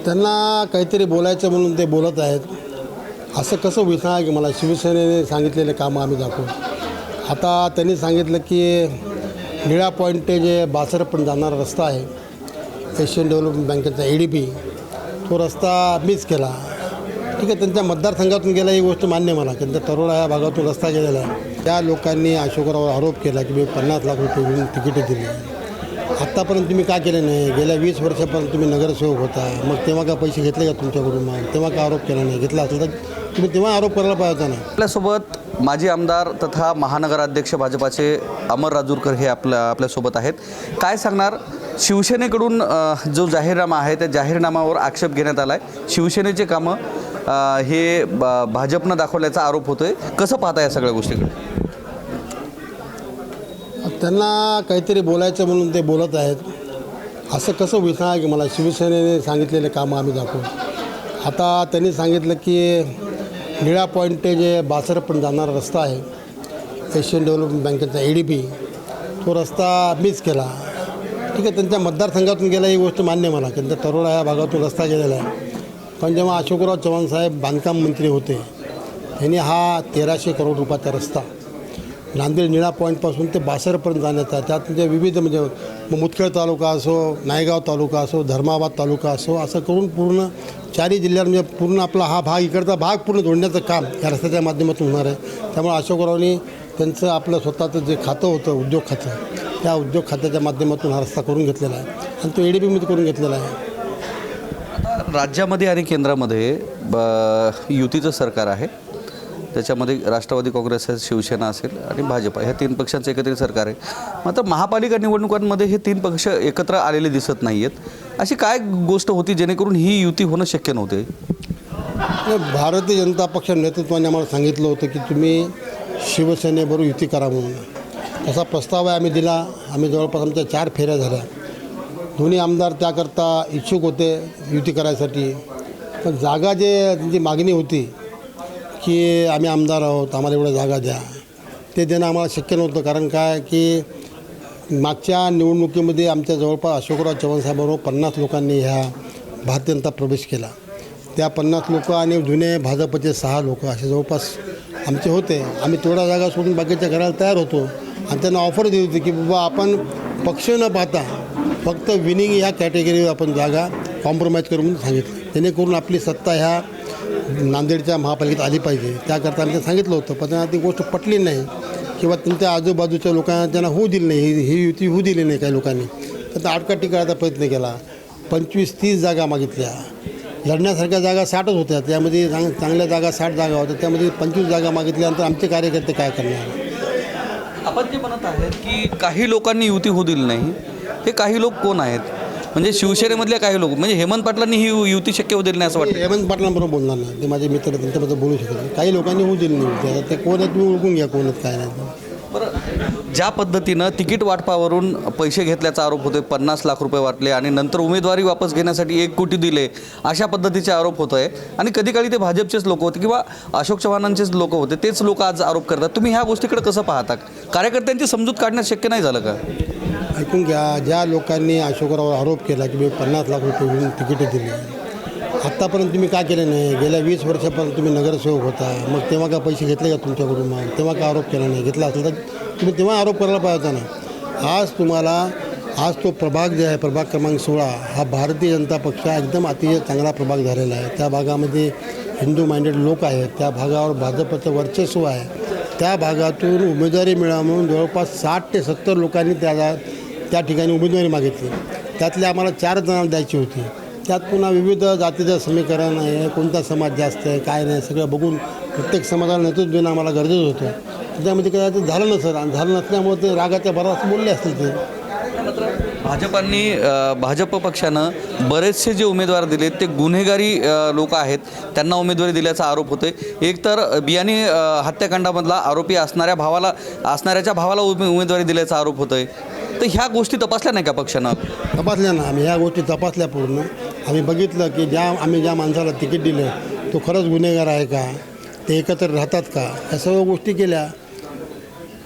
त्यांना काहीतरी बोलायचं म्हणून ते बोलत आहेत. असं कसं होईल की मला शिवसेनेने सांगितलेले कामं आम्ही दाखवू. आता त्यांनी सांगितलं की निळा पॉईंट ते जे बासरपर्यंत जाणारा रस्ता आहे, एशियन डेव्हलपमेंट बँकेचा ADB, तो रस्ता मीच केला. ठीक आहे, त्यांच्या मतदारसंघातून गेला ही गोष्ट मान्य आहे मला, त्यांच्या तरोडा या भागातून रस्ता गेलेला आहे. त्या लोकांनी अशोकरावर आरोप केला की मी 50 लाख रुपये घेऊन तिकीटे दिली. आत्तापर्यंत तुम्ही का केलं नाही? गेल्या 20 वर्षापर्यंत तुम्ही नगरसेवक होता, मग तेव्हा का पैसे घेतले का तुमच्याकडून? मग तेव्हा का आरोप केला नाही? घेतला असेल तर तुम्ही तेव्हा आरोप करायला पाहिजे होता ना. आपल्यासोबत माजी आमदार तथा महानगराध्यक्ष भाजपाचे अमर राजूरकर हे आपल्यासोबत आहेत. काय सांगणार? शिवसेनेकडून जो जाहीरनामा आहे त्या जाहीरनाम्यावर आक्षेप घेण्यात आला आहे. शिवसेनेचे कामं हे भाजपनं दाखवल्याचा आरोप होतोय. कसं पाहता या सगळ्या गोष्टीकडे? त्यांना काहीतरी बोलायचं म्हणून ते बोलत आहेत. असं कसं होईल की मला शिवसेनेने सांगितलेले कामं आम्ही दाखवू. आता त्यांनी सांगितलं की निळा पॉईंट ते जे बासरपर्यंत जाणारा रस्ता आहे, एशियन डेव्हलपमेंट बँकेचा ADB, तो रस्ता मीच केला. ठीक आहे, त्यांच्या मतदारसंघातून गेला ही गोष्ट मान्य आहे मला, त्यांच्या तरोडा या भागातून रस्ता गेलेला आहे. पण जेव्हा अशोकराव चव्हाण साहेब बांधकाम मंत्री होते, त्यांनी हा 1300 करोड रुपयाचा रस्ता नांदेड निळा पॉईंटपासून ते बासरपर्यंत जाण्याचा, त्यात म्हणजे विविध म्हणजे मुदखेड तालुका असो, नायगाव तालुका असो, धर्माबाद तालुका असो, असं करून पूर्ण 4 जिल्ह्यात म्हणजे पूर्ण आपला हा भाग, इकडचा भाग पूर्ण जोडण्याचं काम या रस्त्याच्या माध्यमातून होणार आहे. त्यामुळे अशोकरावनी त्यांचं आपलं स्वतःचं जे खातं होतं, उद्योग खातं, त्या उद्योग खात्याच्या माध्यमातून हा रस्ता करून घेतलेला आहे आणि तो ADBमध्ये करून घेतलेला आहे. राज्यामध्ये आणि केंद्रामध्ये युतीचं सरकार आहे. त्याच्यामध्ये राष्ट्रवादी काँग्रेस असेल, शिवसेना असेल आणि भाजपा, ह्या 3 पक्षांचं एकत्रित सरकार आहे. मात्र महापालिका निवडणुकांमध्ये हे 3 पक्ष एकत्र आलेले दिसत नाही आहेत. अशी काय गोष्ट होती जेणेकरून ही युती होणं शक्य नव्हते? भारतीय जनता पक्ष नेतृत्वाने आम्हाला सांगितलं होतं की तुम्ही शिवसेनेबरोबर युती करा म्हणून. असा प्रस्ताव आहे आम्ही दिला. आम्ही जवळपास आमच्या 4 फेऱ्या झाल्या. दोन्ही आमदार त्याकरता इच्छुक होते युती करायसाठी. पण जागा त्यांची मागणी होती की आम्ही आमदार आहोत, आम्हाला एवढ्या जागा द्या, ते देणं आम्हाला शक्य नव्हतं. कारण काय की मागच्या निवडणुकीमध्ये आमच्या जवळपास अशोकराव चव्हाण साहेबांबरोबर 50 लोकांनी ह्या भारतीय जनता प्रवेश केला. त्या 50 लोक आणि जुने भाजपचे 6 लोक असे जवळपास आमचे होते. आम्ही तेवढ्या जागा सोडून बाकीच्या घराला तयार होतो आणि त्यांना ऑफर दिली होती की बाबा आपण पक्ष न पाहता फक्त विनिंग ह्या कॅटेगरीवर आपण जागा कॉम्प्रोमाइज करू म्हणून सांगितलं, जेणेकरून आपली सत्ता ह्या नांदेडच्या महापालिकेत आली पाहिजे. त्याकरता आम्ही सांगितलं होतं. पण त्यांना ती गोष्ट पटली नाही किंवा तुमच्या आजूबाजूच्या लोकांना त्यांना होऊ दिली नाही, ही युती होऊ दिली नाही काही लोकांनी. तर आडकाठी करायचा प्रयत्न केला. 25-30 जागा मागितल्या. लढण्यासारख्या जागा 60च होत्या. त्यामध्ये चांगल्या जागा 60 जागा होत्या. त्यामध्ये 25 जागा मागितल्यानंतर आमचे कार्यकर्ते काय करणार? आपण जे म्हणत आहेत की काही लोकांनी युती होऊ दिली नाही, हे काही लोक कोण आहेत? म्हणजे शिवसेनेमधले काही लोक, म्हणजे हेमंत पाटलांनी ही युती शक्य होऊ दिली नाही असं वाटतं? हेमंत पाटलांबरोबर बोलणार नाही, ते माझे मित्र, त्यांच्याबद्दल बोलू शकत नाही. काही लोकांनी होऊ दिली नाही. आता ते कोण आहेत तुम्ही ओळखून घ्या, कोण आहेत काय नाही. बरं, ज्या पद्धतीनं तिकीट वाटपावरून पैसे घेतल्याचा आरोप होतोय, 50 लाख रुपये वाटले आणि नंतर उमेदवारी वापस घेण्यासाठी 1 कोटी दिले, अशा पद्धतीचे आरोप होत आहे. आणि कधीकाळी ते भाजपचेच लोक होते किंवा अशोक चव्हाणांचेच लोक होते, तेच लोक आज आरोप करतात. तुम्ही ह्या गोष्टीकडे कसं पाहता? कार्यकर्त्यांची समजूत काढण्यास शक्य नाही झालं का? ऐकून घ्या, ज्या लोकांनी अशोकरावर आरोप केला की मी 50 लाख रुपये घेऊन तिकीटे दिली, आत्तापर्यंत तुम्ही का केलं नाही? गेल्या 20 वर्षापर्यंत तुम्ही नगरसेवक होता, मग तेव्हा का पैसे घेतले का तुमच्याकडून? मग तेव्हा का आरोप केला नाही? घेतला असेल तर तुम्ही तेव्हा आरोप करायला पाहिजे होता ना. आज तो प्रभाग जे आहे, प्रभाग क्रमांक 16, हा भारतीय जनता पक्ष एकदम अतिशय चांगला प्रभाग झालेला आहे. त्या भागामध्ये हिंदू माइंडेड लोक आहेत. त्या भागावर भाजपचं वर्चस्व आहे. त्या भागातून उमेदवारी मिळावं म्हणून जवळपास 60 ते 70 लोकांनी त्या ठिकाणी उमेदवारी मागितली. त्यातले आम्हाला 4 जणांना द्यायची होती. त्यात पुन्हा विविध जातीचं समीकरण आहे, कोणता समाज जास्त आहे काय नाही, सगळं बघून प्रत्येक समाजाला नेतृत्व देणं आम्हाला गरजेचं होतं. त्याच्यामध्ये काय झालं नसेल आणि झालं नसल्यामुळे ते रागाच्या भरात बोलले असतील. ते भाजप पक्षानं बरेचसे जे उमेदवार दिलेत ते गुन्हेगारी लोक आहेत, त्यांना उमेदवारी दिल्याचा आरोप होतोय. एक तर बियाणी हत्याकांडामधला आरोपी असणाऱ्याच्या भावाला उमेदवारी दिल्याचा आरोप होतोय. तर ह्या गोष्टी तपासल्या नाही का पक्षानं? तपासल्या ना, आम्ही ह्या गोष्टी तपासल्या पूर्ण. आम्ही बघितलं की आम्ही ज्या माणसाला तिकीट दिलं तो खरंच गुन्हेगार आहे का, ते एकत्र राहतात का, ह्या सर्व गोष्टी केल्या.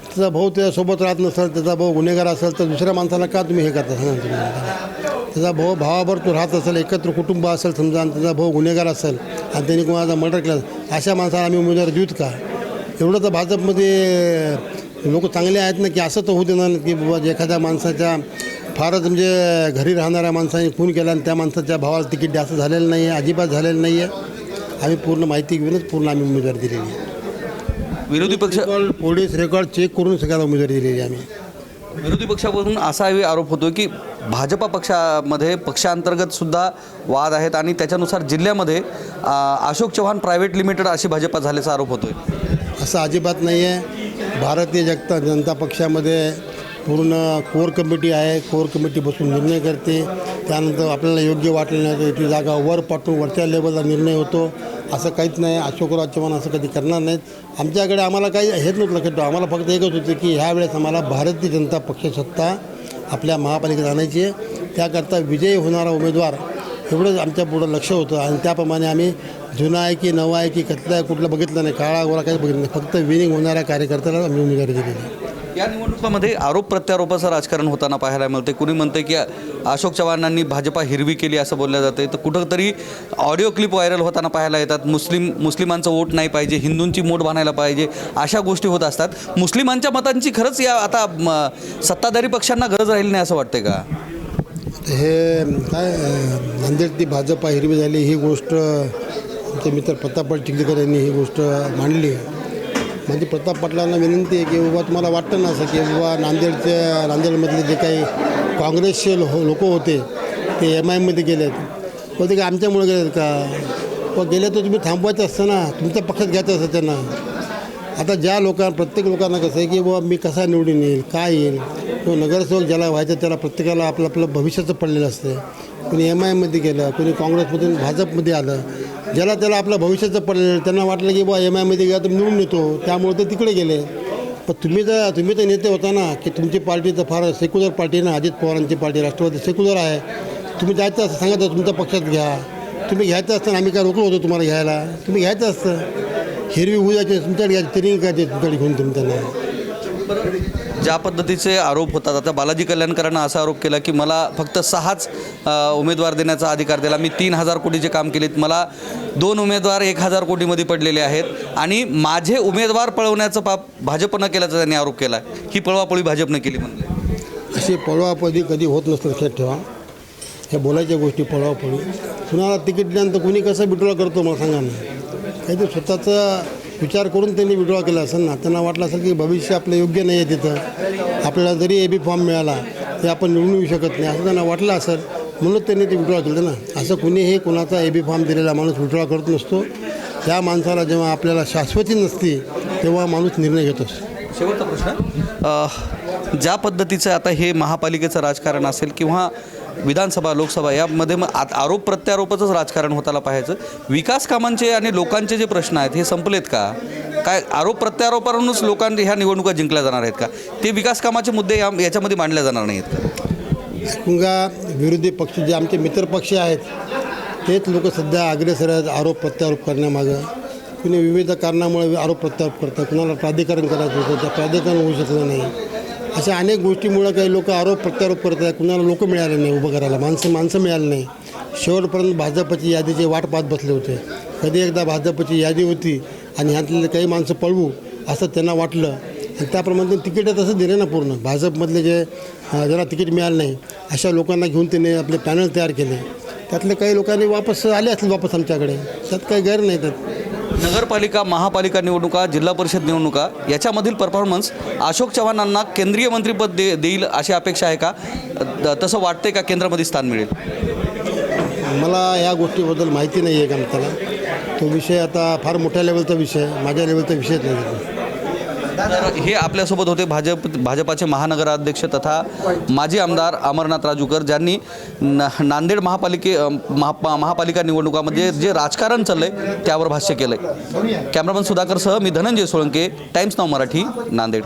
त्याचा भाऊ त्याच्यासोबत राहत नसेल, त्याचा भाऊ गुन्हेगार असेल तर दुसऱ्या माणसाला का तुम्ही हे करता सांगा तुम्ही? त्याचा भाऊ भावाबरोबर तो राहत असेल, एकत्र कुटुंब असेल समजा, आणि त्याचा भाऊ गुन्हेगार असेल आणि त्यांनी कोणाचा मर्डर केला, अशा माणसाला आम्ही उमेदवार देऊत का? एवढं तर भाजपमध्ये लोक चांगले आहेत ना, की असं तर होऊ देणार नाही की बाबा एखाद्या माणसाच्या फारच म्हणजे घरी राहणाऱ्या माणसाने खून केला आणि त्या माणसाच्या भावाला तिकीट द्या, असं झालेलं नाही आहे, अजिबात झालेलं नाही आहे. आम्ही पूर्ण माहिती घेऊनच पूर्ण आम्ही उमेदवारी दिलेली आहे. विरोधी पक्ष पोलीस रेकॉर्ड चेक करून सगळ्याला उमेदवारी दिलेली आहे आम्ही. विरोधी पक्षाकडून असाही आरोप होतो की भाजपा पक्षामध्ये पक्षांतर्गत सुद्धा वाद आहेत आणि त्याच्यानुसार जिल्ह्यामध्ये अशोक चव्हाण प्रायव्हेट लिमिटेड अशी भाजपा झाल्याचा आरोप होतोय. असं अजिबात नाही आहे. भारतीय जनता पक्षामध्ये पूर्ण कोर कमिटी आहे. कोर कमिटी बसून निर्णय करते. त्यानंतर आपल्याला योग्य वाटलं ती जागा वर पाठवून वरच्या लेवलला निर्णय होतो. असं काहीच नाही. अशोकराव चव्हाण असं कधी करणार नाहीत. आमच्याकडे आम्हाला काही हेच नव्हतं लक्षात. आम्हाला फक्त एकच होतं की ह्यावेळेस आम्हाला भारतीय जनता पक्ष सत्ता आपल्या महापालिकेत आणायची आहे. त्याकरता विजयी होणारा उमेदवार एवढंच आमच्या पुढं लक्ष होतं आणि त्याप्रमाणे आम्ही जुना आहे की नवा आहे की कुठलं बघितलं नाही, काळा गोरा काहीच बघितलं नाही. फक्त विनिंग होणाऱ्या कार्यकर्त्याला आम्ही उमेदवारी दिलेली आहे. या निवडणुकामध्ये आरोप प्रत्यारोपाचं राजकारण होताना पाहायला मिळते. कुणी म्हणते की अशोक चव्हाणांनी भाजपा हिरवी केली असं बोललं जाते, तर कुठंतरी ऑडिओ क्लिप व्हायरल होताना पाहायला येतात. मुस्लिमांचं वोट नाही पाहिजे, हिंदूंची मोठ बांधायला पाहिजे, अशा गोष्टी होत असतात. मुस्लिमांच्या मतांची खरंच या आता सत्ताधारी पक्षांना गरज राहिली नाही असं वाटते का? हे काय नांदेड ती भाजपा हिरवी झाली ही गोष्ट आमचे मित्र प्रताप चिखलीकर यांनी ही गोष्ट मांडली. म्हणजे प्रताप पाटलांना विनंती आहे की बाबा तुम्हाला वाटतं ना असं की बाबा नांदेडमधले जे काही काँग्रेसचे लोक होते ते MIMमध्ये गेलेत, होते का आमच्यामुळे गेलेत का? गेले तर तुम्ही थांबवायचं असतं ना, तुमच्या पक्षात घ्यायचं असतं त्यांना. आता ज्या प्रत्येक लोकांना कसं आहे की बाबा मी कसा निवडून येईल, काय येईल, तो नगरसेवक ज्याला व्हायचं त्याला प्रत्येकाला आपलं भविष्याचं पडलेलं असतं. कोणी MIMमध्ये गेलं, कोणी काँग्रेसमधून भाजपमध्ये आलं. ज्याला त्याला आपलं भविष्याचं पडलेलं, त्यांना वाटलं की बाबा MIMमध्ये गेला तर निवडून येतो, त्यामुळे ते तिकडे गेले. पण तुम्ही तर नेते होता ना की तुमची पार्टी तर फार सेक्युलर पार्टी ना, अजित पवारांची पार्टी राष्ट्रवादी सेक्युलर आहे. तुम्ही जायचं असं सांगायचं तुमच्या पक्षात घ्या. तुम्ही घ्यायचं असतं, आम्ही काय रोखलो होतो तुम्हाला घ्यायला? तुम्ही घ्यायचं असतं. हिरवी होऊ जायचे तुमच्याकडे घ्यायची, तरी काय तुमच्याकडे घेऊन तुम्ही त्यांना. ज्या पद्धतीचे आरोप होतात, आता बालाजी कल्याणकरांना असा आरोप केला की मला फक्त 6च उमेदवार देण्याचा अधिकार दिला, मी 3000 कोटीचे काम केलेत, मला 2 उमेदवार 1000 कोटीमध्ये पडलेले आहेत आणि माझे उमेदवार पळवण्याचं पाप भाजपनं केल्याचा त्यांनी आरोप केला. ही पळवापळी भाजपनं केली म्हणले. अशी पळवापळी कधी होत नसतं, लक्षात ठेवा. ह्या बोलायच्या गोष्टी पळवापळी. कुणाला तिकीट दिल्यानंतर कुणी कसं विड्रॉ करतो मला सांगा ना. काहीतरी स्वतःचा विचार करून त्यांनी विड्रॉ केला असेल ना. त्यांना वाटलं असेल की भविष्य आपलं योग्य नाही आहे तिथं, आपल्याला जरी AB फॉर्म मिळाला ते आपण निवडून येऊ शकत नाही असं त्यांना वाटलं असेल, म्हणून त्यांनी ते विड्रॉ केलं ना. असं कुणीही कोणाचा AB फॉर्म दिलेला माणूस विड्रॉ करत नसतो. त्या माणसाला जेव्हा आपल्याला शाश्वती नसते तेव्हा माणूस निर्णय घेतो. शेवटचा प्रश्न, ज्या पद्धतीचं आता हे महापालिकेचं राजकारण असेल किंवा विधानसभा लोकसभा यामध्ये मग आरोप प्रत्यारोपाचंच राजकारण होताना पाहायचं, विकास कामांचे आणि लोकांचे जे प्रश्न आहेत हे संपलेत का? काय आरोप प्रत्यारोपावरूनच लोकांनी ह्या निवडणुका जिंकल्या जाणार आहेत का? ते विकास कामाचे मुद्दे याच्यामध्ये मांडले जाणार नाहीत का? ऐकून विरोधी पक्ष जे आमचे मित्रपक्ष आहेत तेच लोक सध्या अग्रेसर आहेत आरोप प्रत्यारोप करण्यामागं. कुणी विविध कारणामुळे आरोप प्रत्यारोप करतात. कुणाला प्राधिकरण करायचं होतं, त्या प्राधिकरण होऊ शकलं नाही. अशा अनेक गोष्टीमुळे काही लोक आरोप प्रत्यारोप करत आहेत. कुणाला लोक मिळाले नाही उभं करायला, माणसं मिळाली नाही. शेवटपर्यंत भाजपची यादीची वाट पाहत बसले होते. कधी एकदा भाजपची यादी होती आणि ह्यातले काही माणसं पळवू असं त्यांना वाटलं आणि त्याप्रमाणे तिकीट तसं दिले ना. पूर्ण भाजपमधले जे ज्याला तिकीट मिळालं नाही अशा लोकांना घेऊन त्यांनी आपले पॅनल तयार केले. त्यातले काही लोकांनी वापस आले असतील वापस आमच्याकडे, त्यात काही गैर नाही. त्यात नगरपालिका, महापालिका निवडणुका, जिल्हा परिषद निवडणुका याच्यामधील परफॉर्मन्स अशोक चव्हाणांना केंद्रीय मंत्रिपद देईल अशी अपेक्षा आहे का? तसं वाटते का केंद्रामध्ये स्थान मिळेल? मला या गोष्टीबद्दल माहिती नाही आहे का त्याला. तो विषय आता फार मोठ्या लेवलचा विषय, माझ्या लेवलचा विषयच नाही. तर हे आपल्यासोबत होते भाजपाचे महानगराध्यक्ष तथा माजी आमदार अमरनाथ राजूकर, ज्यांनी नांदेड महापालिका निवडणुकामध्ये जे राजकारण चाललंय त्यावर भाष्य केलंय. कॅमेरामन सुधाकरसह मी धनंजय सोळंके, टाइम्स नाव मराठी, नांदेड.